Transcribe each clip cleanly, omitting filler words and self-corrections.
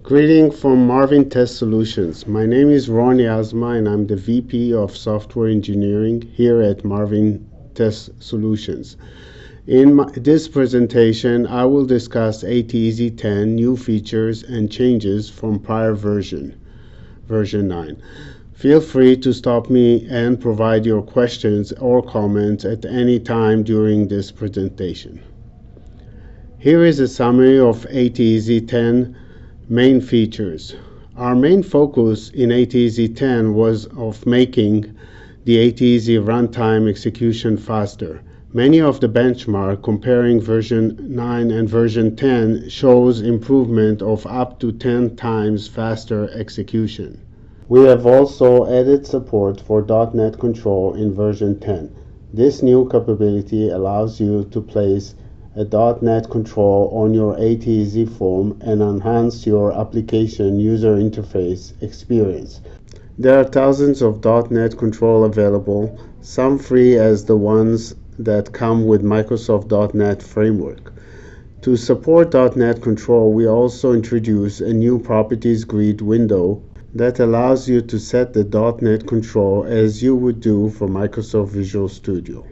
Greeting from Marvin Test Solutions. My name is Ron Yazma and I'm the VP of Software Engineering here at Marvin Test Solutions. In this presentation, I will discuss ATEasy 10 new features and changes from prior version 9. Feel free to stop me and provide your questions or comments at any time during this presentation. Here is a summary of ATEasy 10 main features. Our main focus in ATEasy 10 was of making the ATEasy runtime execution faster. Many of the benchmark comparing version 9 and version 10 shows improvement of up to 10 times faster execution. We have also added support for .NET Control in version 10. This new capability allows you to place a .NET Control on your ATEasy form and enhance your application user interface experience. There are thousands of .NET Control available, some free as the ones that come with Microsoft .NET Framework. To support .NET Control, we also introduced a new Properties Grid window that allows you to set the .NET Control as you would do for Microsoft Visual Studio.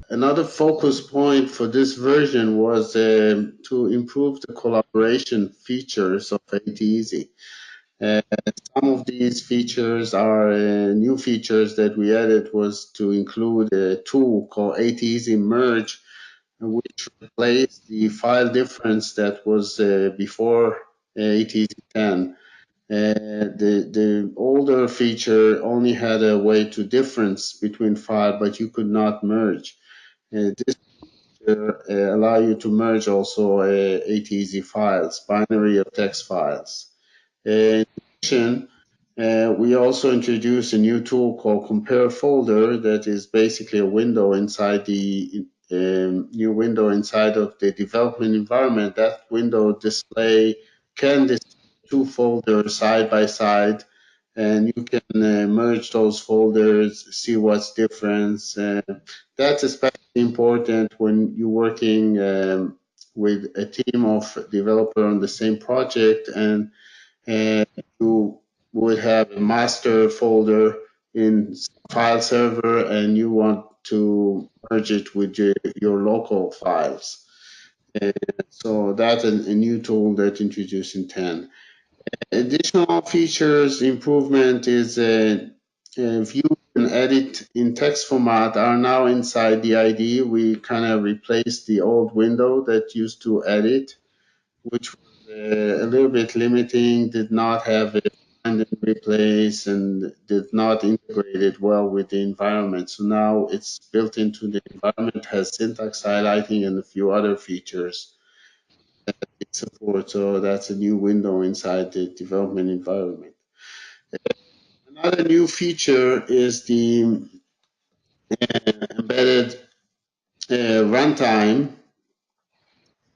Another focus point for this version was to improve the collaboration features of ATEasy. Some of these features are new features that we added was to include a tool called ATEasy Merge, which replaced the file difference that was before ATEasy 10. The older feature only had a way to difference between file, but you could not merge. This feature allow you to merge also ATEasy files, binary or text files. In addition, we also introduced a new tool called Compare Folder that is basically a window inside the new window inside of the development environment. That window can display two folders side by side, and you can merge those folders, see what's different. That's especially important when you're working with a team of developers on the same project, and you would have a master folder in file server and you want to merge it with your local files. So that's a new tool that introduced in 10. Additional features improvement is view and edit in text format are now inside the IDE. We kind of replaced the old window that used to edit, which was a little bit limiting, did not have a find and replace, and did not integrate it well with the environment. So now it's built into the environment, has syntax highlighting and a few other features that it supports. So that's a new window inside the development environment. Another new feature is the embedded runtime.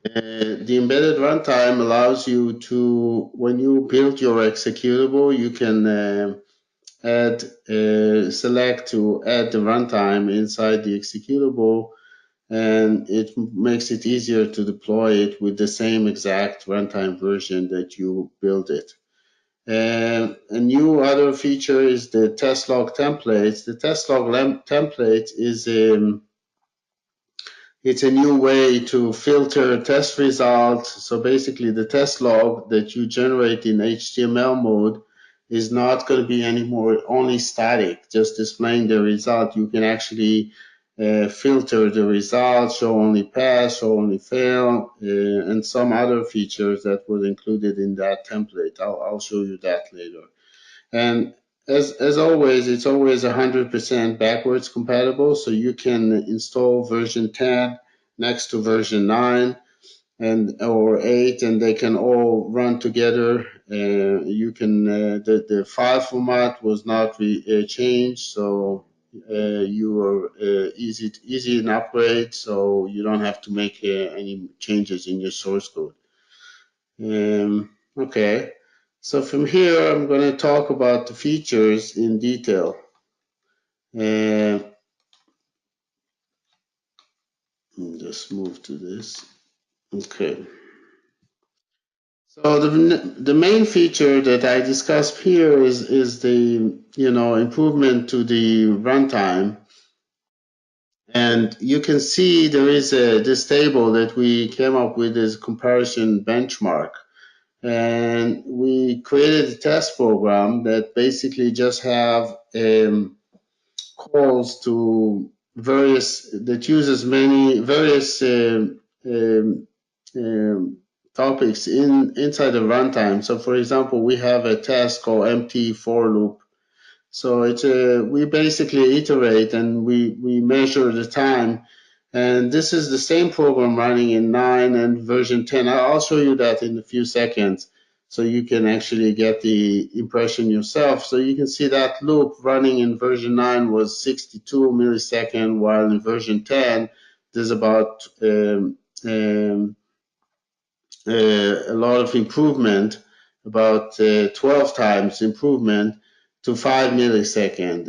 The embedded runtime allows you to, when you build your executable, you can select to add the runtime inside the executable, and it makes it easier to deploy it with the same exact runtime version that you build it. A new other feature is the test log templates. The test log template is it's a new way to filter test results. So basically the test log that you generate in HTML mode is not going to be anymore only static, just displaying the result. You can actually filter the results, show only pass, show only fail, and some other features that were included in that template. I'll show you that later. And as always, it's always 100% backwards compatible, so you can install version 10 next to version 9 or 8, and they can all run together. You can the file format was not changed, so you are easy in upgrade, so you don't have to make any changes in your source code. Okay. So from here, I'm going to talk about the features in detail. Just move to this. Okay. So the main feature that I discussed here is the improvement to the runtime. And you can see there is this table that we came up with as comparison benchmark. And we created a test program that basically just have calls to various, that uses many various topics inside the runtime. So for example, we have a task called empty for loop. So it's we basically iterate and we measure the time. And this is the same program running in 9 and version 10. I'll show you that in a few seconds so you can actually get the impression yourself. So you can see that loop running in version 9 was 62 milliseconds, while in version 10 there's about a lot of improvement, about 12 times improvement to 5 millisecond.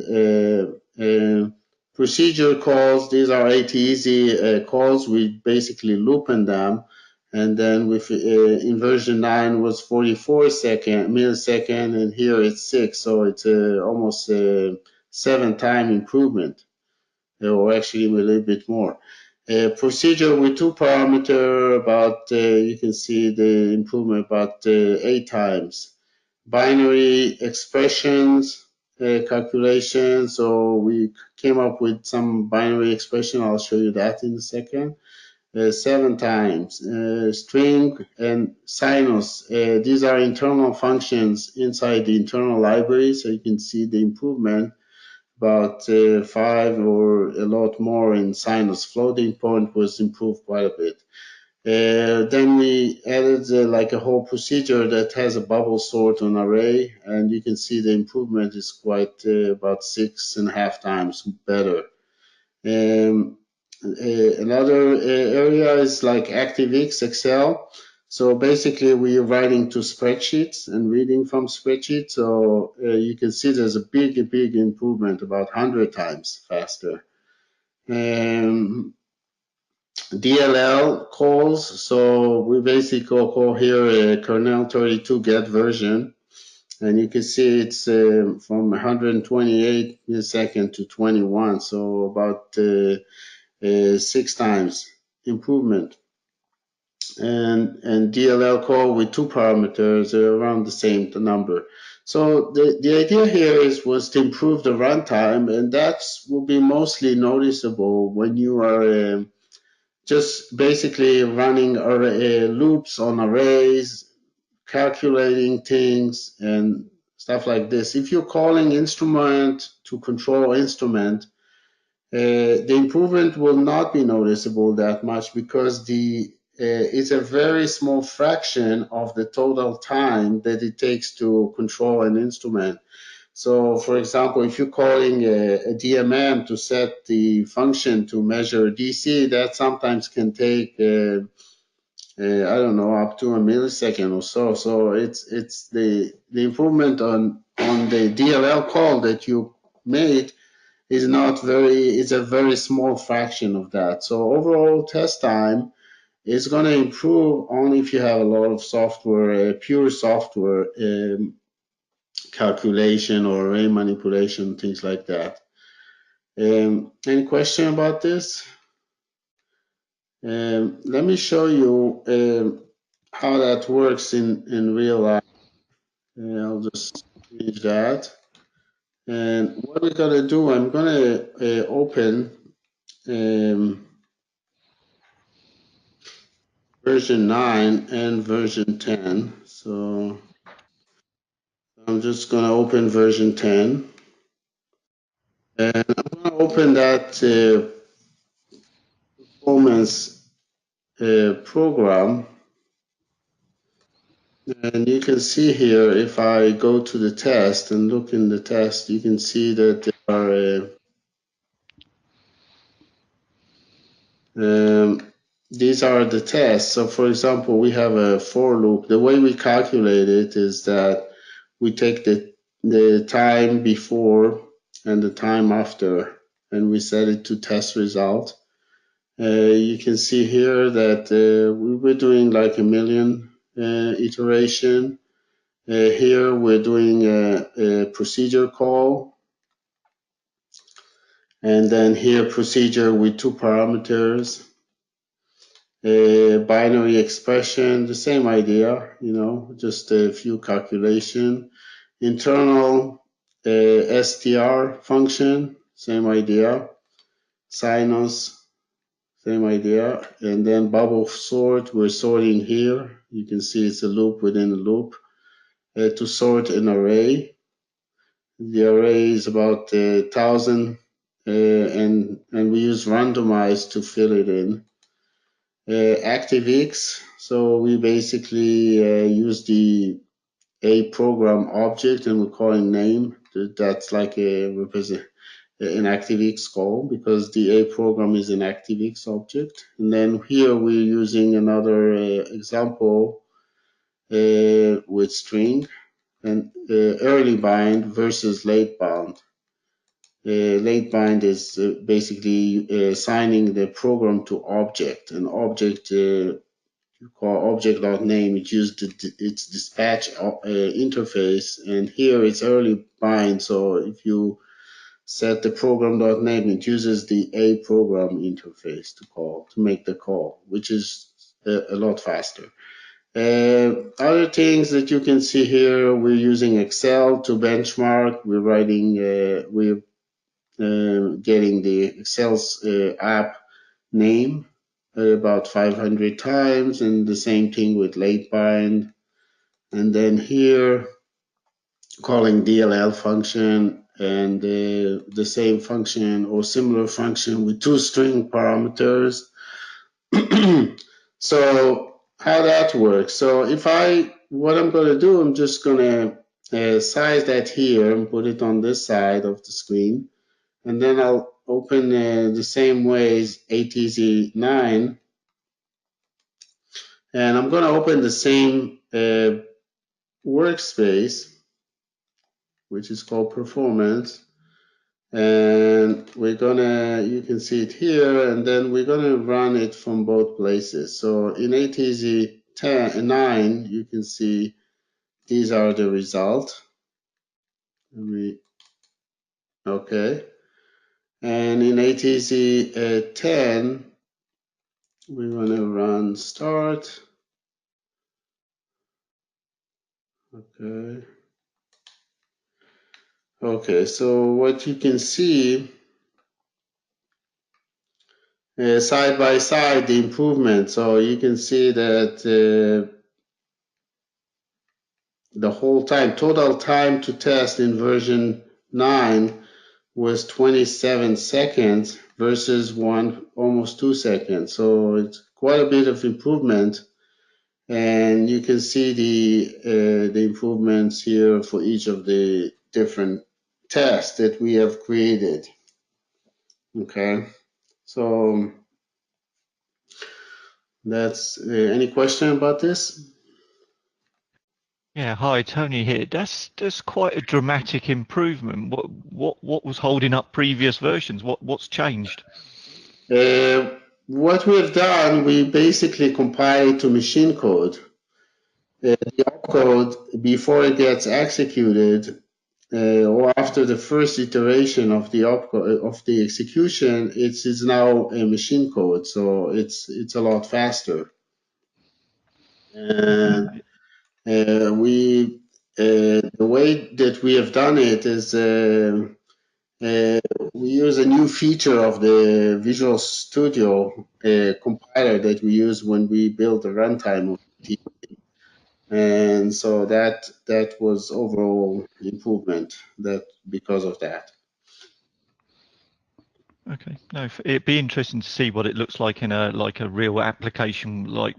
Procedure calls, these are ATEasy calls. We basically looping them. And then with in version 9 was 44 millisecond, and here it's 6. So it's almost 7-time improvement, or actually a little bit more. Procedure with 2 parameters, about you can see the improvement about 8 times. Binary expressions calculations, so we came up with some binary expression. I'll show you that in a second. 7 times. String and sinus, these are internal functions inside the internal library, so you can see the improvement, about 5 or a lot more in sinus. Floating point was improved quite a bit. Then we added like a whole procedure that has a bubble sort on array, and you can see the improvement is quite about 6.5 times better. Another area is like ActiveX Excel. So basically we are writing to spreadsheets and reading from spreadsheets. So you can see there's a big improvement, about 100 times faster. DLL calls. So we basically call here a kernel 32 get version. And you can see it's from 128 millisecond to 21. So about 6 times improvement. And DLL call with 2 parameters are around the same number. So the idea here was to improve the runtime, and that will be mostly noticeable when you are just basically running loops on arrays, calculating things and stuff like this. If you're calling instrument to control instrument, the improvement will not be noticeable that much, because it's a very small fraction of the total time that it takes to control an instrument. So, for example, if you're calling a DMM to set the function to measure DC, that sometimes can take, I don't know, up to a millisecond or so. So it's the improvement on the DLL call that you made is not very, it's a very small fraction of that. So overall test time is going to improve only if you have a lot of software, pure software calculation or array manipulation, things like that. Any question about this? Let me show you how that works in real life. I'll just finish that. And what we're going to do, I'm going to open version 9 and version 10. So I'm just going to open version 10. And I'm going to open that performance program. And you can see here, if I go to the test and look in the test, you can see that there are these are the tests. So for example, we have a for loop. The way we calculate it is that we take the time before and the time after, and we set it to test result. You can see here that we were doing like 1 million iteration. Here we're doing a procedure call. And then here procedure with two parameters. A binary expression, the same idea, just a few calculation. Internal str function, same idea. Sinus, same idea. And then bubble sort, we're sorting here. You can see it's a loop within a loop. To sort an array. The array is about 1,000, and we use randomize to fill it in. ATEasy X, so we basically use the A program object and we're calling name. That's like an ATEasy X call because the A program is an ATEasy X object. And then here we're using another example with string and early bind versus late bound. Late bind is basically assigning the program to object. An object you call object.name. It uses its dispatch interface, and here it's early bind. So if you set the program.name, it uses the A program interface to make the call, which is a lot faster. Other things that you can see here, we're using Excel to benchmark. We're writing, we're getting the Excel's app name about 500 times, and the same thing with late bind. And then here, calling DLL function and the same function or similar function with two string parameters. So how that works. So what I'm going to do, I'm just going to size that here and put it on this side of the screen. And then I'll open the same way as ATEasy 9. And I'm going to open the same workspace, which is called performance. And we're going to, you can see it here, and then we're going to run it from both places. So in ATEasy 9, you can see these are the results. Okay. And in ATEasy 10, we're going to run start. Okay. Okay, so what you can see side by side the improvement. So you can see that the whole time, total time to test in version 9 was 27 seconds versus almost 2 seconds. So it's quite a bit of improvement. And you can see the improvements here for each of the different tests that we have created. Okay, so that's any question about this? Yeah, hi, Tony here. That's quite a dramatic improvement. What was holding up previous versions? What's changed? What we've done, we basically compile it to machine code. The opcode, before it gets executed, or after the first iteration of the opcode of the execution, it's now a machine code, so it's a lot faster. And the way that we have done it is we use a new feature of the Visual Studio compiler that we use when we build the runtime of it. And so that was overall improvement because of that. Okay, no, it'd be interesting to see what it looks like in a real application, like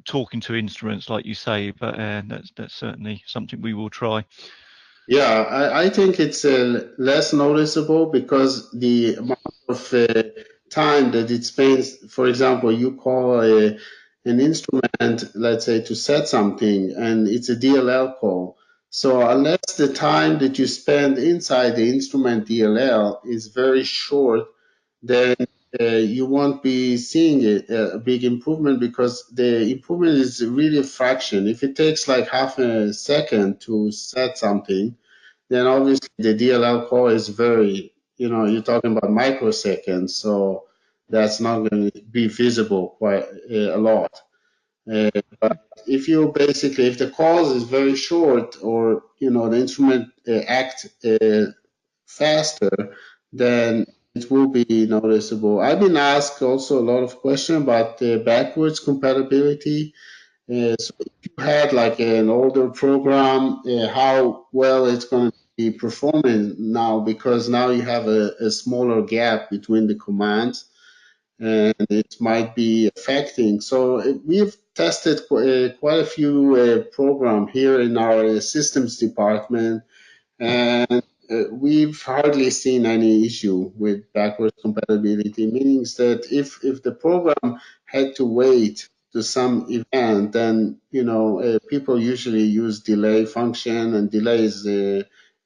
talking to instruments, like you say. But that's certainly something we will try. Yeah, I think it's less noticeable because the amount of time that it spends. For example, you call an instrument, let's say, to set something, and it's a DLL call. So unless the time that you spend inside the instrument DLL is very short, then you won't be seeing a big improvement because the improvement is really a fraction. If it takes like half a second to set something, then obviously the DLL call is very, you're talking about microseconds, so that's not going to be visible quite a lot. But if the call is very short, or the instrument act faster, then it will be noticeable. I've been asked also a lot of questions about the backwards compatibility. So if you had like an older program, how well it's going to be performing now, because now you have a smaller gap between the commands, and it might be affecting. So we've tested quite a few programs here in our systems department, and we've hardly seen any issue with backwards compatibility, meaning that if the program had to wait to some event, then people usually use delay function, and delay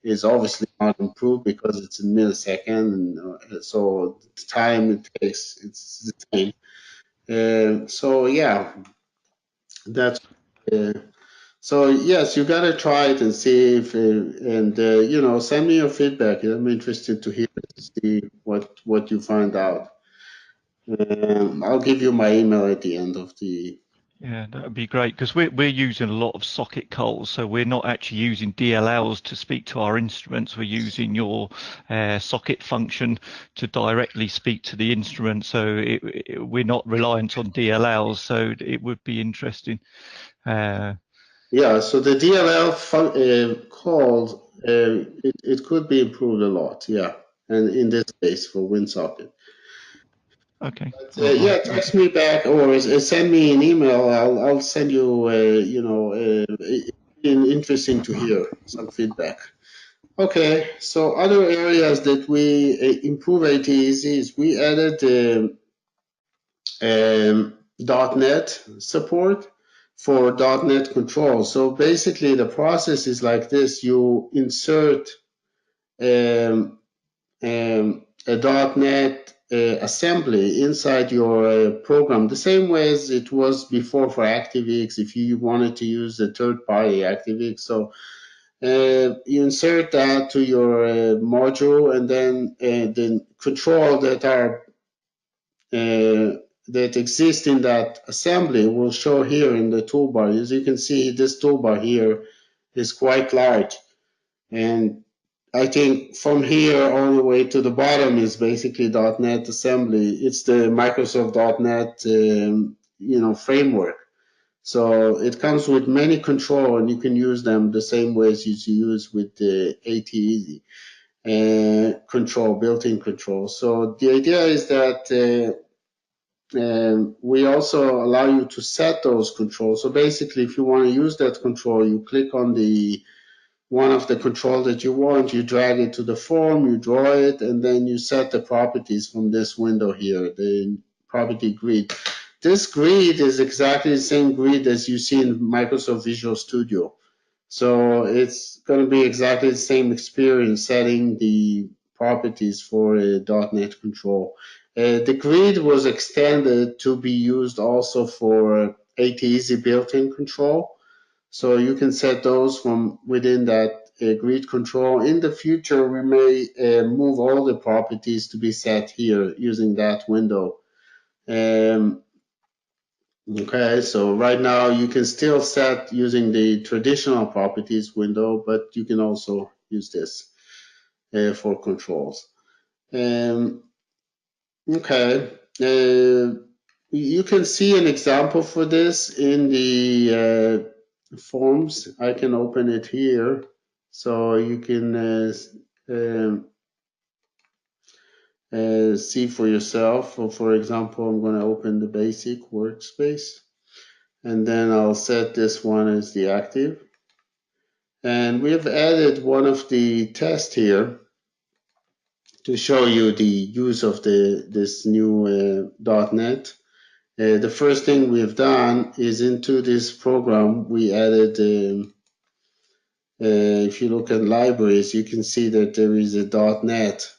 is obviously not improved because it's in millisecond, and so the time it takes, it's the same. So yeah, that's. So yes, you gotta try it and see if, and send me your feedback. I'm interested to hear, to see what you find out. I'll give you my email at the end of the. Yeah, that would be great, because we're using a lot of socket calls, so we're not actually using DLLs to speak to our instruments. We're using your socket function to directly speak to the instrument, so we're not reliant on DLLs. So it would be interesting. Yeah, so the DLL call, it could be improved a lot. Yeah, and in this case for WinSocket. Okay. But, yeah, text me back or send me an email. I'll send you, interesting to hear some feedback. Okay, so other areas that we improve ATEasy is we added Dotnet support for Dotnet control. So basically the process is like this. You insert a .NET assembly inside your program, the same way as it was before for ATEAS if you wanted to use a third-party ATEAS. So you insert that to your module, and then the control that exist in that assembly will show here in the toolbar. As you can see, this toolbar here is quite large, and I think from here all the way to the bottom is basically .NET assembly. It's the Microsoft .NET, framework. So it comes with many control, and you can use them the same ways as you use with the ATEasy control, built-in control. So the idea is that we also allow you to set those controls. So basically, if you want to use that control, you click on the one of the control that you want, you drag it to the form, you draw it, and then you set the properties from this window here, the property grid. This grid is exactly the same grid as you see in Microsoft Visual Studio. So it's going to be exactly the same experience setting the properties for a .NET control. The grid was extended to be used also for ATEasy built-in control. So you can set those from within that grid control. In the future, we may move all the properties to be set here using that window. Okay, so right now you can still set using the traditional properties window, but you can also use this for controls. Okay, you can see an example for this in the forms. I can open it here, so you can see for yourself. For example, I'm going to open the basic workspace, and then I'll set this one as the active. And we have added one of the tests here to show you the use of this new .NET. The first thing we've done is into this program, we added, if you look at libraries, you can see that there is a .NET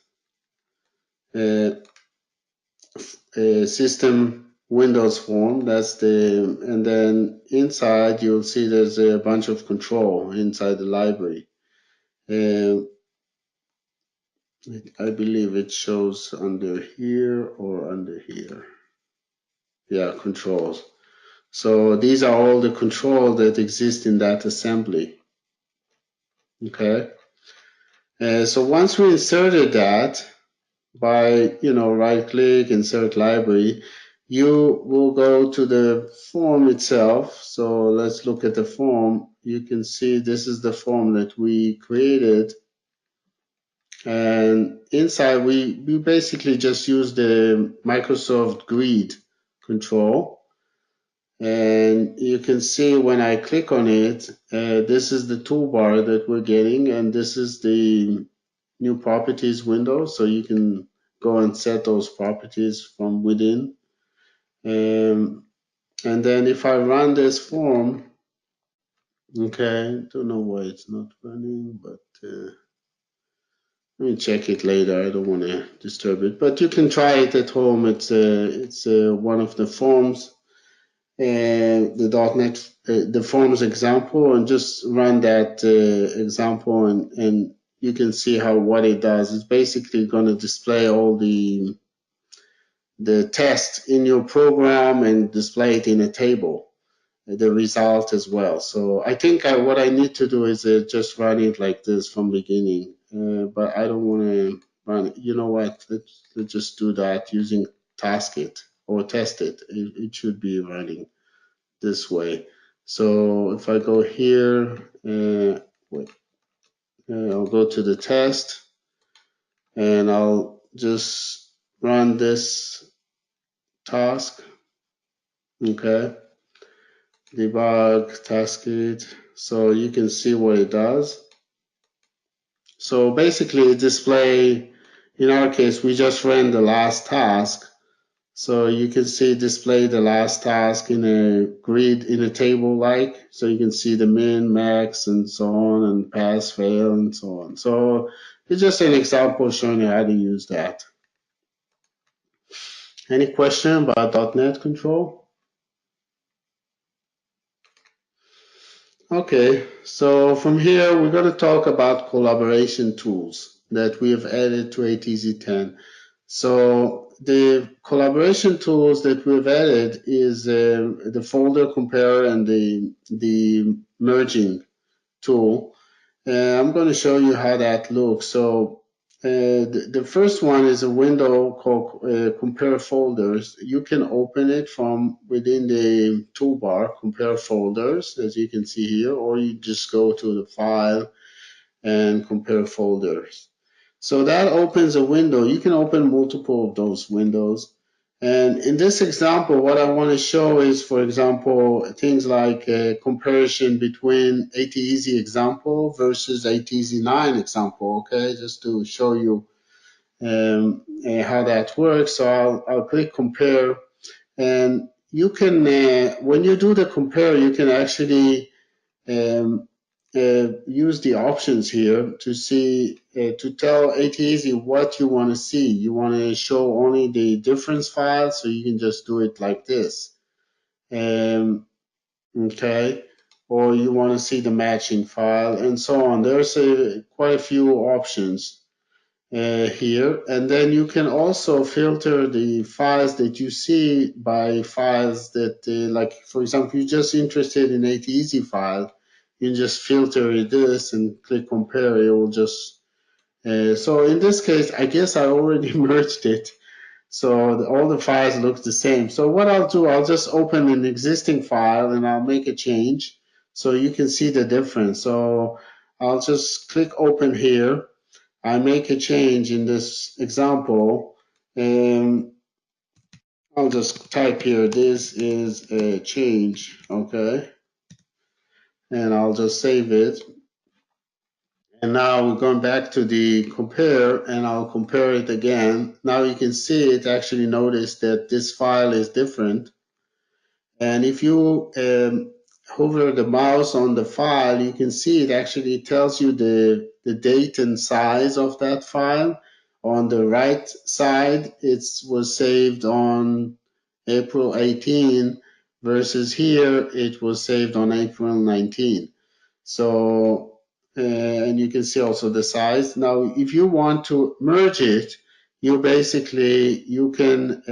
system Windows form. That's the, and then inside you'll see there's a bunch of control inside the library. I believe it shows under here or under here. Yeah, controls. So these are all the controls that exist in that assembly. Okay. So once we inserted that by, right click, insert library, you will go to the form itself. So let's look at the form. You can see this is the form that we created. And inside we basically just use the Microsoft Grid control. And you can see when I click on it, this is the toolbar that we're getting, and this is the new properties window. So you can go and set those properties from within. And then if I run this form, okay, don't know why it's not running, but let me check it later. I don't want to disturb it, but you can try it at home. It's one of the forms, the .NET, the forms example, and just run that example, and you can see what it does. It's basically going to display all the test in your program and display it in a table, the result as well. So I think what I need to do is just run it like this from beginning, but I don't want to run it. You know what? Let's just do that using taskit or test it. It should be running this way. So if I go here, I'll go to the test and I'll just run this task. Okay. Debug, taskit. So you can see what it does. So basically display, in our case, we just ran the last task. So you can see display the last task in a grid, in a table like, so you can see the min, max, and so on, and pass, fail, and so on. So it's just an example showing you how to use that. Any question about .NET Control? Okay, so from here we're going to talk about collaboration tools that we have added to ATEasy 10. So the collaboration tools that we've added is the folder compare and the merging tool. I'm going to show you how that looks. So the first one is a window called compare folders. You can open it from within the toolbar, compare folders, as you can see here, or you just go to the file and compare folders. So that opens a window. You can open multiple of those windows. And in this example, what I want to show is, for example, things like a comparison between ATEasy example versus ATEasy 9 example, okay, just to show you how that works. So I'll click compare, and you can, when you do the compare, you can actually use the options here to see, to tell ATEasy what you want to see. You want to show only the difference file, so you can just do it like this. Okay, or you want to see the matching file and so on. There's quite a few options here, and then you can also filter the files that you see by files that, like for example, you're just interested in ATEasy file. You can just filter this and click compare. It will just, so in this case, I guess I already merged it. So all the files look the same. So what I'll do, I'll just open an existing file and I'll make a change so you can see the difference. So I'll just click open here. I make a change in this example, and I'll just type here, this is a change, okay? And I'll just save it. And now we're going back to the compare, and I'll compare it again. Now you can see it, actually notice that this file is different. And if you hover the mouse on the file, you can see it actually tells you the date and size of that file. On the right side, it was saved on April 18, versus here it was saved on April 19. So, and you can see also the size. Now, if you want to merge it, you can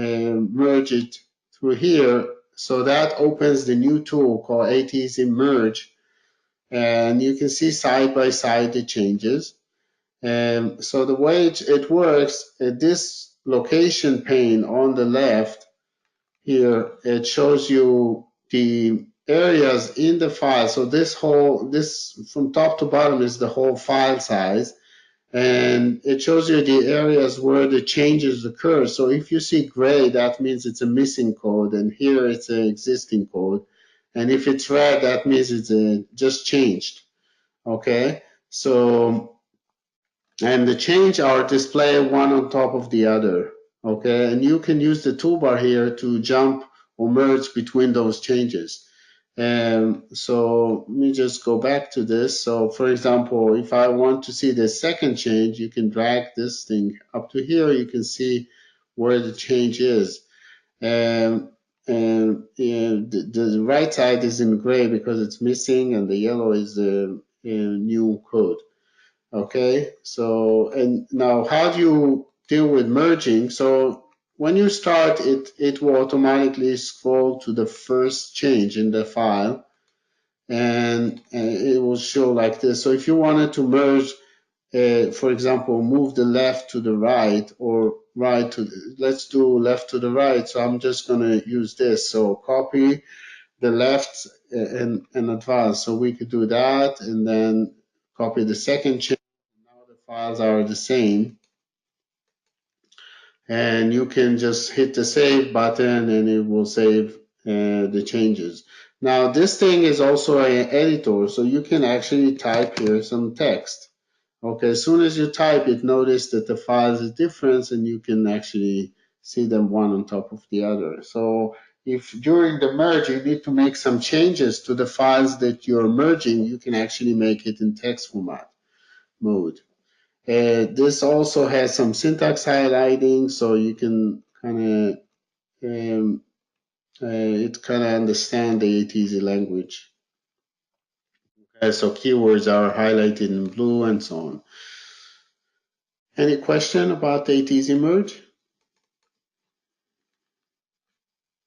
merge it through here. So that opens the new tool called ATEasy Merge, and you can see side by side the changes. So the way it works, this location pane on the left here, it shows you the areas in the file. So this from top to bottom is the whole file size, and it shows you the areas where the changes occur. So if you see gray, that means it's a missing code, and here it's an existing code. And if it's red, that means it's just changed. Okay, so and the change are displayed one on top of the other. Okay, and you can use the toolbar here to jump or merge between those changes. So let me just go back to this. So for example, if I want to see the second change, you can drag this thing up to here. You can see where the change is. And the right side is in gray because it's missing, and the yellow is the new code. Okay, so, and now how do you deal with merging? So when you start, it will automatically scroll to the first change in the file, and it will show like this. So if you wanted to merge, for example, move the left to the right or right to, let's do left to the right. So I'm just going to use this. So copy the left and advance. So we could do that, and then copy the second change. The files are the same, and you can just hit the save button and it will save the changes. Now this thing is also an editor, so you can actually type here some text. Okay, as soon as you type it, notice that the files is different, and you can actually see them one on top of the other. So if during the merge you need to make some changes to the files that you're merging, you can actually make it in text format mode. This also has some syntax highlighting, so you can kind of it kind of understand the ATEasy language. So keywords are highlighted in blue and so on. Any question about the ATEasy merge?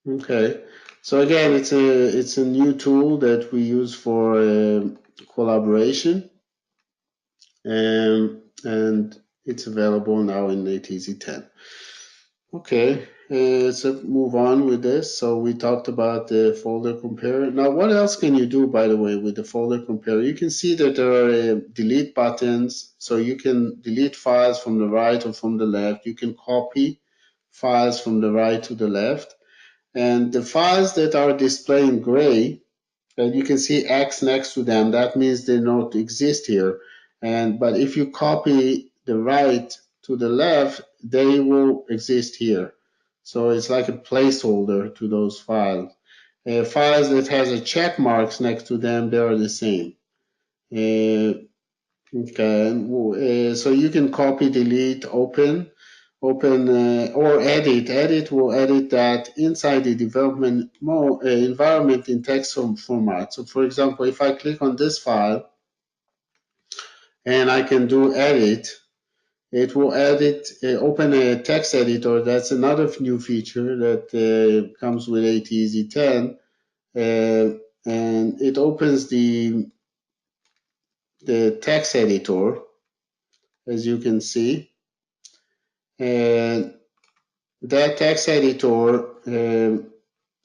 Okay. So again, it's a new tool that we use for collaboration, and it's available now in ATEasy 10. Okay, so move on with this. So we talked about the folder compare. Now, what else can you do, by the way, with the folder compare? You can see that there are delete buttons, so you can delete files from the right or from the left. You can copy files from the right to the left. And the files that are displayed in gray, and you can see X next to them, that means they don't exist here. But if you copy the right to the left, they will exist here. So it's like a placeholder to those files. Files that has a check marks next to them, they are the same. Okay, so you can copy, delete, open, or edit. Edit will edit that inside the development environment in text format. So for example, if I click on this file and I can do edit, it will open a text editor. That's another new feature that comes with ATEasy 10. And it opens the text editor, as you can see. And that text editor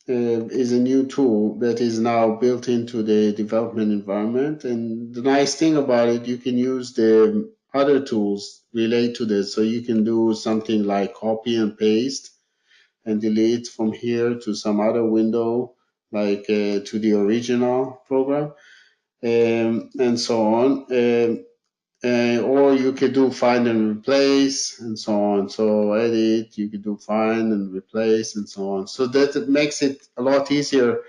is a new tool that is now built into the development environment. And the nice thing about it, you can use the other tools relate to this. So you can do something like copy and paste and delete from here to some other window, like to the original program, and so on. Or you could do find and replace and so on. So edit, you could do find and replace and so on. So that it makes it a lot easier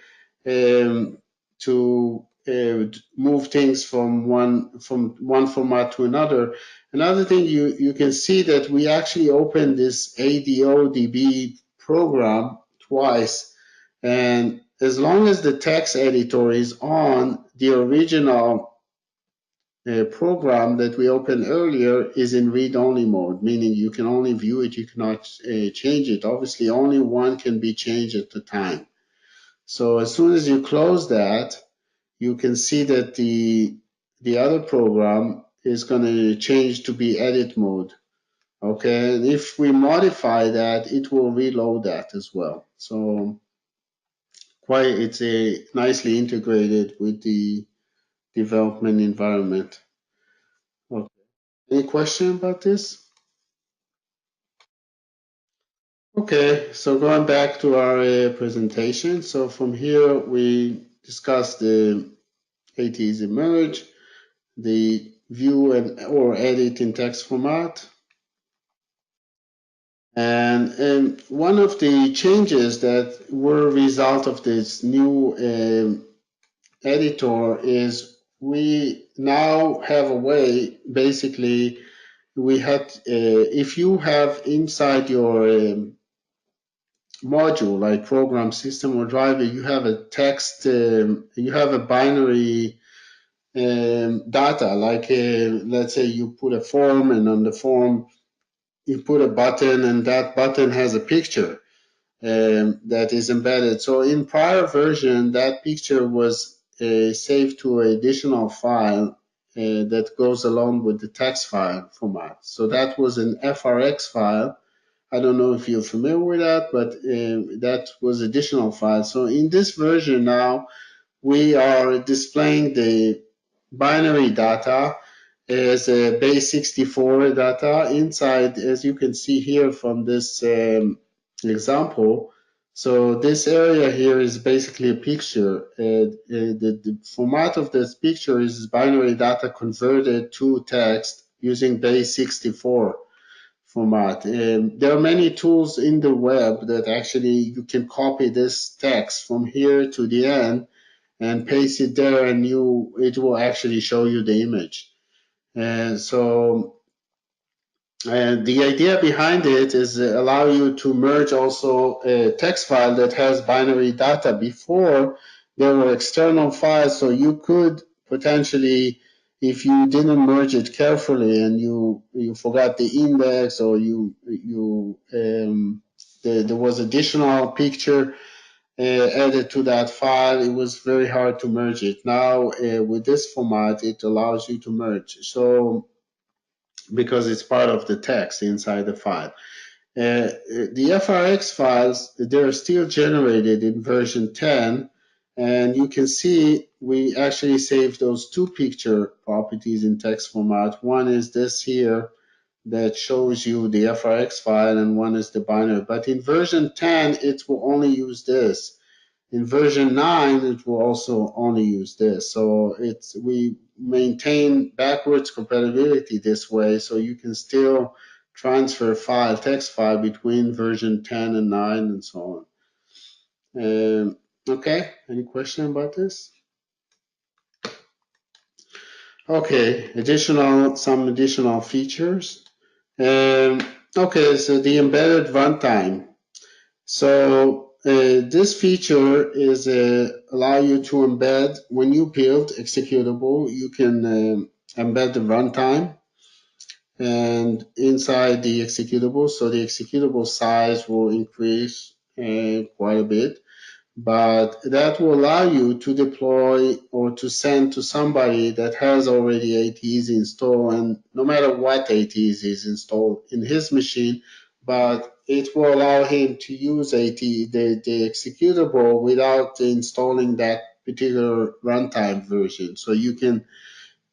to move things from one format to another. Another thing, you can see that we actually opened this ADODB program twice, and as long as the text editor is on, the original program that we opened earlier is in read-only mode, meaning you can only view it, you cannot change it. Obviously, only one can be changed at a time. So as soon as you close that, you can see that the other program is going to change to be edit mode. Okay, and if we modify that, it will reload that as well. So it's a nicely integrated with the development environment. Okay. Any question about this? Okay, so going back to our presentation. So from here, we discussed the ATEasy merge, the view or edit in text format. And one of the changes that were a result of this new editor is we now have a way, basically, if you have inside your module, like program, system, or driver, you have a text, you have a binary data, like let's say you put a form, and on the form you put a button, and that button has a picture that is embedded. So in prior version, that picture was saved to an additional file that goes along with the text file format. So that was an FRX file. I don't know if you're familiar with that, but that was additional file. So in this version now, we are displaying the binary data as a base 64 data inside, as you can see here from this example. So this area here is basically a picture. The format of this picture is binary data converted to text using base 64 format. There are many tools in the web that actually you can copy this text from here to the end and paste it there, and it will actually show you the image. And so the idea behind it is allow you to merge also a text file that has binary data. Before, there were external files, so you could potentially, if you didn't merge it carefully and you forgot the index, or there was additional picture added to that file, it was very hard to merge it. Now with this format, it allows you to merge. So because it's part of the text inside the file. The FRX files, they're still generated in version 10, and you can see we actually saved those two picture properties in text format. One is this here that shows you the FRX file, and one is the binary. But in version 10, it will only use this. In version 9, it will also only use this. So we maintain backwards compatibility this way, so you can still transfer text file between version 10 and 9 and so on. Okay, any question about this? Okay, some additional features. Okay, so the embedded runtime. So this feature is allow you to embed, when you build executable, you can embed the runtime and inside the executable. So the executable size will increase quite a bit, but that will allow you to deploy or to send to somebody that has already ATEasy installed, and no matter what ATEasy is installed in his machine, but it will allow him to use the executable without installing that particular runtime version. So you can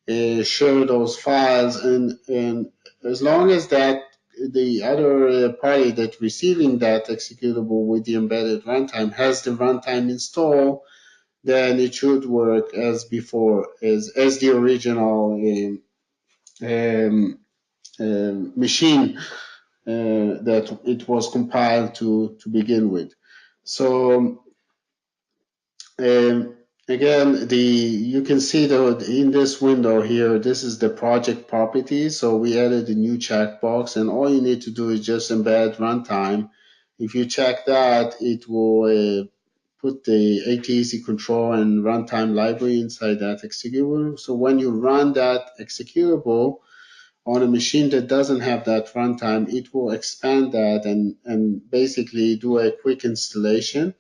share those files, and as long as that the other party that's receiving that executable with the embedded runtime has the runtime installed, then it should work as before, as the original machine that it was compiled to begin with. So again, you can see in this window here, this is the project properties. So we added a new checkbox, and all you need to do is just embed runtime. If you check that, it will put the ATEasy control and runtime library inside that executable. So when you run that executable on a machine that doesn't have that runtime, it will expand that and basically do a quick installation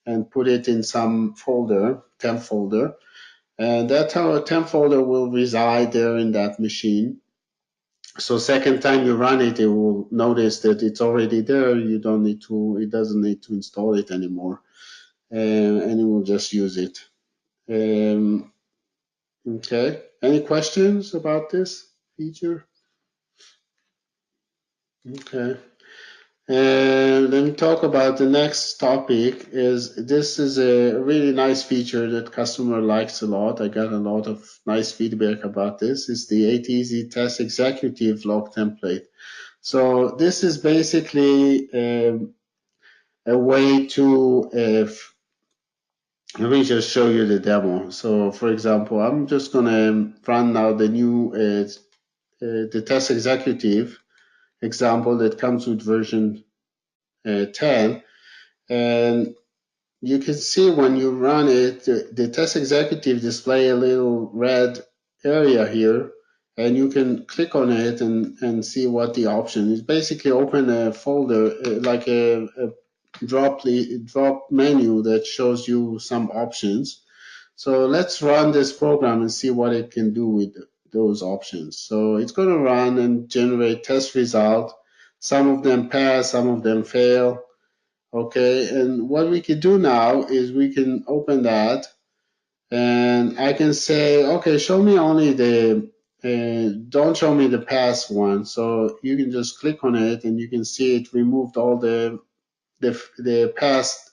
and put it in some folder, temp folder. And that temp folder will reside there in that machine. So second time you run it, it will notice that it's already there. You don't need to, it doesn't need to install it anymore. And it will just use it. Okay. Any questions about this feature? Okay. And let me talk about the next topic. This is a really nice feature that customer likes a lot. I got a lot of nice feedback about this. It's the ATEasy Test Executive log template. So this is basically a way to let me just show you the demo. So for example, I'm just gonna run now the new the Test Executive example that comes with version 10. And you can see when you run it, the Test Executive display a little red area here, and you can click on it and see what the option is. Basically open a folder, like a drop menu that shows you some options. So let's run this program and see what it can do with those options. So it's going to run and generate test result. Some of them pass, some of them fail. Okay, and what we can do now is we can open that, and I can say, okay, show me only don't show me the past one. So you can just click on it, and you can see it removed all the past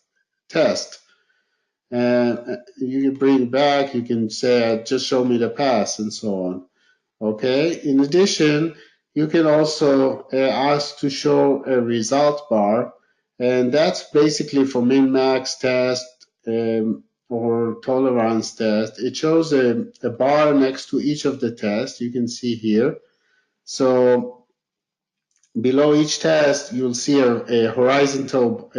test. And you can bring it back. You can say, just show me the past, and so on. Okay. In addition, you can also ask to show a result bar, and that's basically for min-max test or tolerance test. It shows a bar next to each of the tests. You can see here. So below each test, you'll see a horizontal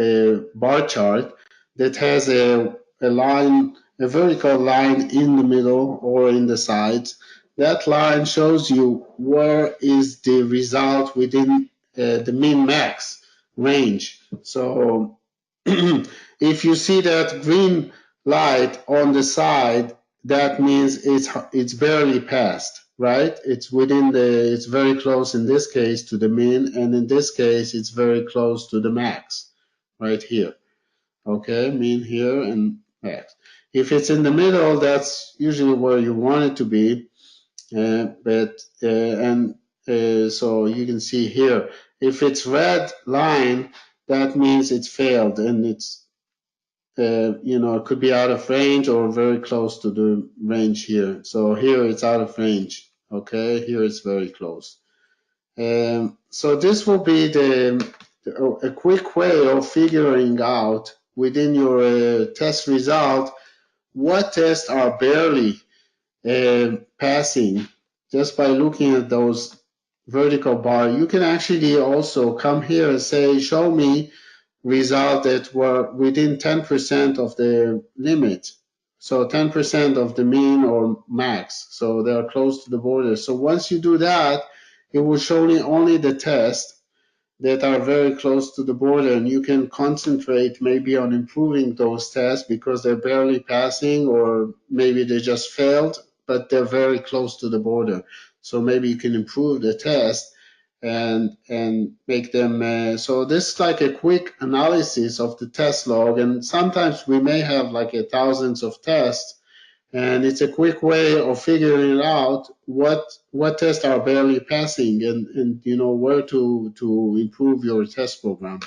bar chart that has a line, a vertical line in the middle or in the sides. That line shows you where is the result within the min-max range. So if you see that green light on the side, that means it's barely passed, right? It's it's very close in this case to the min, and in this case, it's very close to the max, right here. Okay, min here and max. If it's in the middle, that's usually where you want it to be. So you can see here, if it's red line, that means it's failed, and it's it could be out of range or very close to the range here. So here it's out of range. Okay, here it's very close. So this will be a quick way of figuring out within your test result what tests are barely passing just by looking at those vertical bar. You can actually also come here and say, show me result that were within 10% of the limit. So 10% of the mean or max. So they are close to the border. So once you do that, it will show you only the tests that are very close to the border, and you can concentrate maybe on improving those tests because they're barely passing, or maybe they just failed, but they're very close to the border. So maybe you can improve the test and make them so this is like a quick analysis of the test log, and sometimes we may have like thousands of tests, and it's a quick way of figuring out what tests are barely passing and where to improve your test program.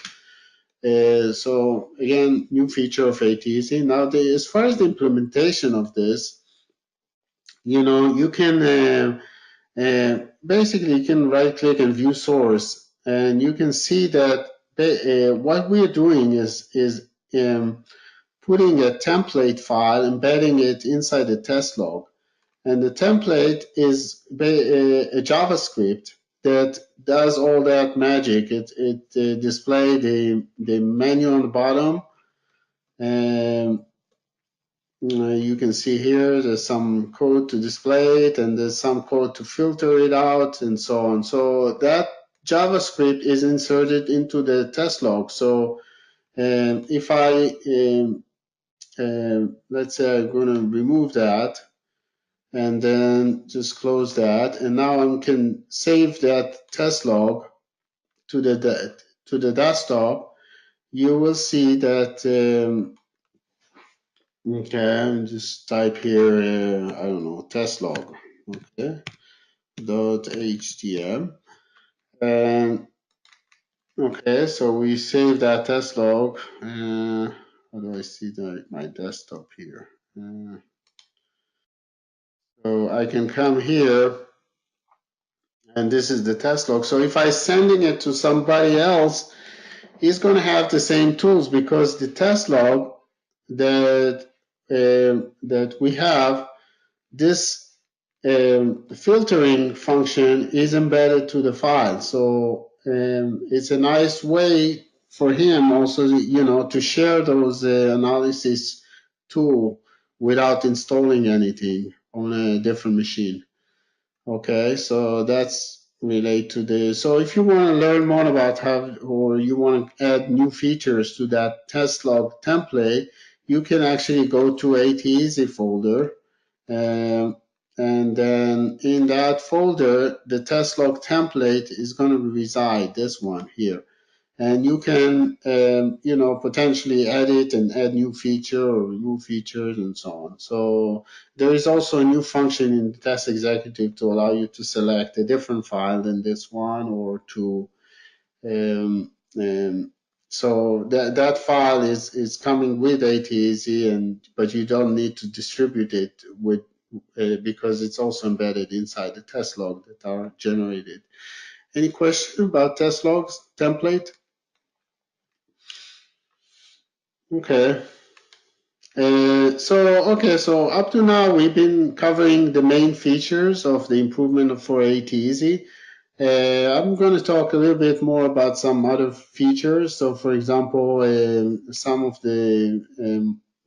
So again, new feature of ATEasy. Now, as far as the implementation of this, you can basically you can right click and view source, and you can see that what we're doing is putting a template file, embedding it inside the test log. And the template is a JavaScript that does all that magic. It displays the menu on the bottom. And you can see here there's some code to display it, and there's some code to filter it out, and so on. So that JavaScript is inserted into the test log. So if I, let's say I'm going to remove that, and then just close that, and now I can save that test log to the desktop. You will see that okay, just type here I don't know, test log, okay, .htm, and okay, so we save that test log. How do I see my desktop here? So I can come here, and this is the test log. So if I'm sending it to somebody else, he's going to have the same tools, because the test log that we have, this filtering function is embedded to the file. So it's a nice way for him also, you know, to share those analysis tool without installing anything on a different machine. Okay, so that's relate to this. So if you want to learn more about how, or you want to add new features to that test log template, you can actually go to ATEasy folder. And then in that folder, the test log template is going to reside, this one here. And you can, you know, potentially edit and add new feature or remove features and so on. So there is also a new function in the Test Executive to allow you to select a different file than this one, or to so that file is coming with ATEasy, but you don't need to distribute it with because it's also embedded inside the test log that are generated. Any question about test logs template? Okay. So up to now we've been covering the main features of the improvement for ATEasy. I'm going to talk a little bit more about some other features. So, for example, some of the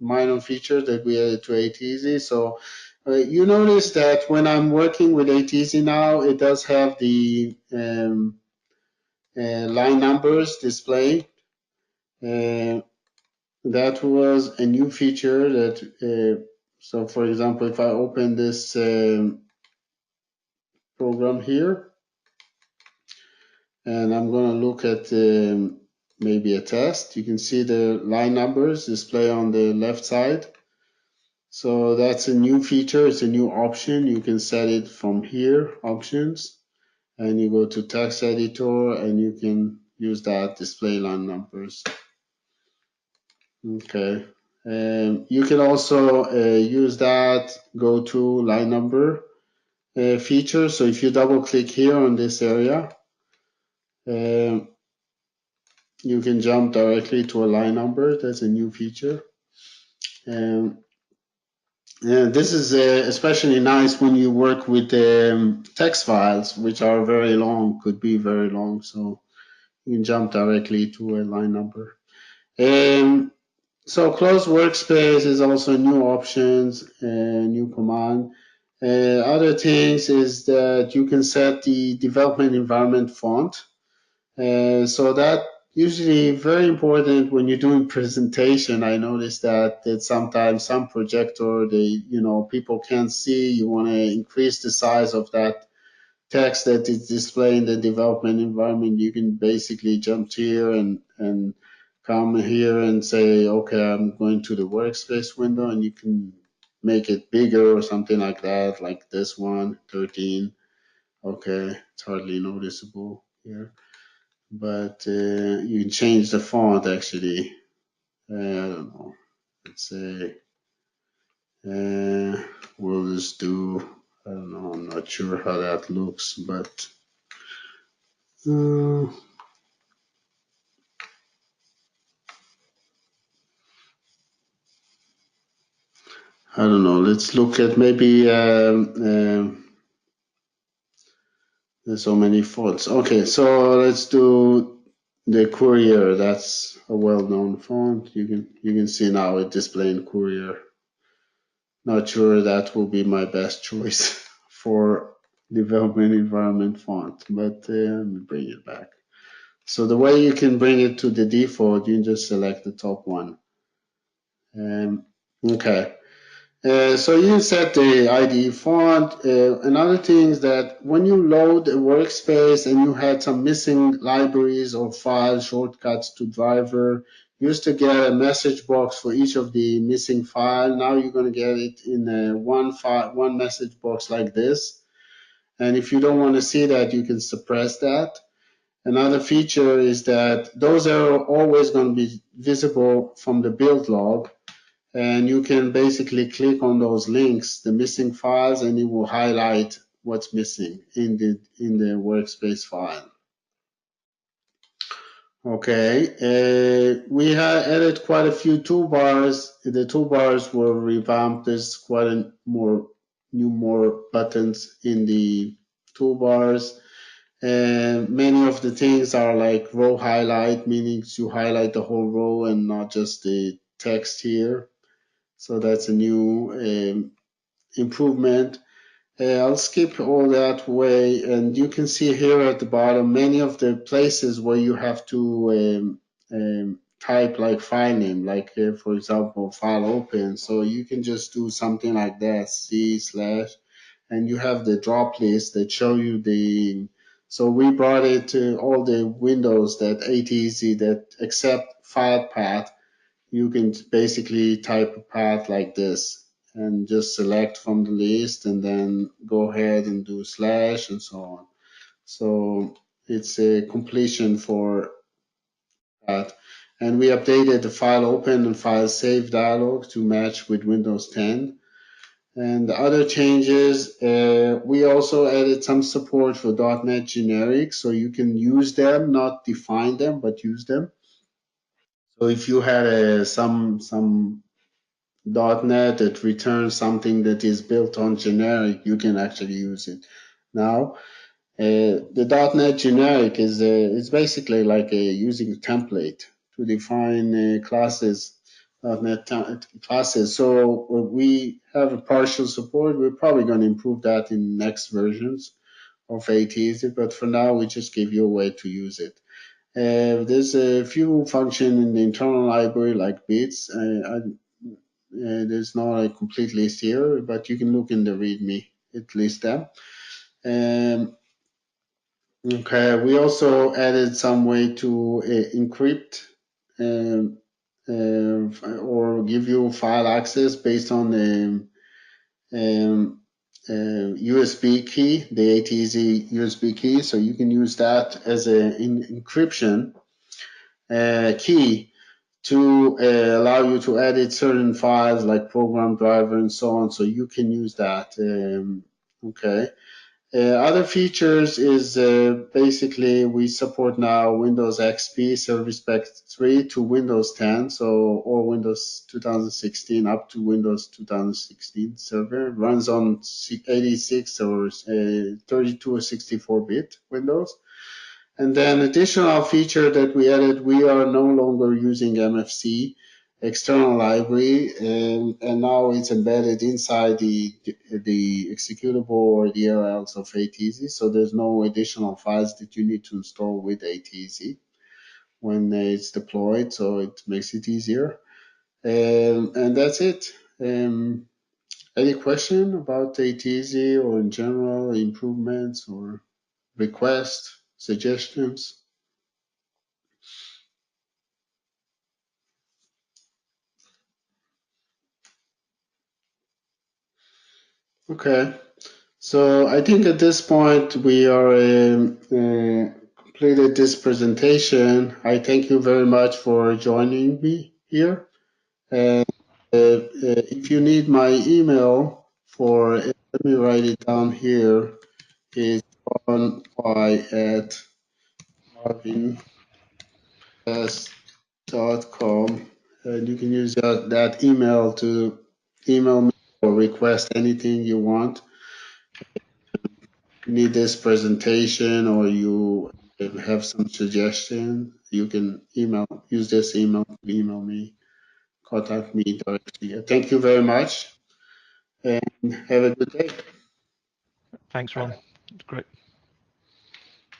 minor features that we added to ATEasy. So, you notice that when I'm working with ATEasy now, it does have the line numbers display. That was a new feature that, so for example, if I open this program here, and I'm going to look at maybe a test, you can see the line numbers display on the left side. So that's a new feature, it's a new option. You can set it from here, options, and you go to text editor, and you can use that display line numbers. Okay. You can also use that go to line number feature. So if you double click here on this area, you can jump directly to a line number. That's a new feature. And this is especially nice when you work with text files, which are very long, could be very long. So you can jump directly to a line number. So close workspace is also new options, new command. Other things is that you can set the development environment font. So that usually very important when you're doing presentation. I noticed that sometimes some projector, people can't see. You want to increase the size of that text that is displaying the development environment. You can basically jump here and come here and say, okay, I'm going to the workspace window, and you can make it bigger or something like that, like this one, 13. Okay, it's hardly noticeable here. But you can change the font actually. I don't know. Let's say we'll just do, I don't know, I'm not sure how that looks, but I don't know. Let's look at maybe there's so many fonts. Okay, so let's do the Courier. That's a well-known font. You can see now it displaying Courier. Not sure that will be my best choice for development environment font, but let me bring it back. So the way you can bring it to the default, you just select the top one. Okay. So you set the IDE font. Another thing is that when you load a workspace and you had some missing libraries or file shortcuts to driver, you used to get a message box for each of the missing file. Now you're going to get it in one message box like this. And if you don't want to see that, you can suppress that. Another feature is that those are always going to be visible from the build log. And you can basically click on those links, the missing files, and it will highlight what's missing in the workspace file. Okay, we have added quite a few toolbars. The toolbars were revamped. There's quite a more buttons in the toolbars. Many of the things are like row highlight, meaning you highlight the whole row and not just the text here. So that's a new improvement. I'll skip all that way, and you can see here at the bottom many of the places where you have to type like file name, like for example file open. So you can just do something like that, C/, and you have the drop list that show you the. So we brought it to all the windows that ATEasy that accept file path. You can basically type a path like this and just select from the list and then go ahead and do slash and so on. So it's a completion for that. And we updated the file open and file save dialog to match with Windows 10. And the other changes, we also added some support for .NET generics, so you can use them, not define them, but use them. So if you had some .NET that returns something that is built on generic, you can actually use it. Now, the .NET generic is basically like using a template to define classes, .NET classes. So we have a partial support. We're probably going to improve that in next versions of ATEasy, but for now, we just give you a way to use it. There's a few functions in the internal library like bits. There's not a complete list here, but you can look in the README. It lists them. Okay, we also added some way to encrypt or give you file access based on the USB key, the ATEasy USB key. So you can use that as an encryption key to allow you to edit certain files like program driver and so on. So you can use that. Okay. Other features is basically we support now Windows XP Service Pack 3 to Windows 10, so or Windows 2016 up to Windows 2016 server. It runs on 86 or 32 or 64-bit Windows. And then additional feature that we added, we are no longer using MFC external library, and now it's embedded inside the executable or DLLs of ATEasy. So there's no additional files that you need to install with ATEasy when it's deployed. So it makes it easier. And that's it. Any question about ATEasy or in general improvements or requests, suggestions? Okay, so I think at this point we are completed this presentation. I thank you very much for joining me here. If you need my email for, let me write it down here, is ronY@marvintest.com, and you can use that email to email me or request anything you want. You need this presentation, or you have some suggestion, you can use this email to email me, contact me directly. Thank you very much, and have a good day. Thanks, Ron. Great.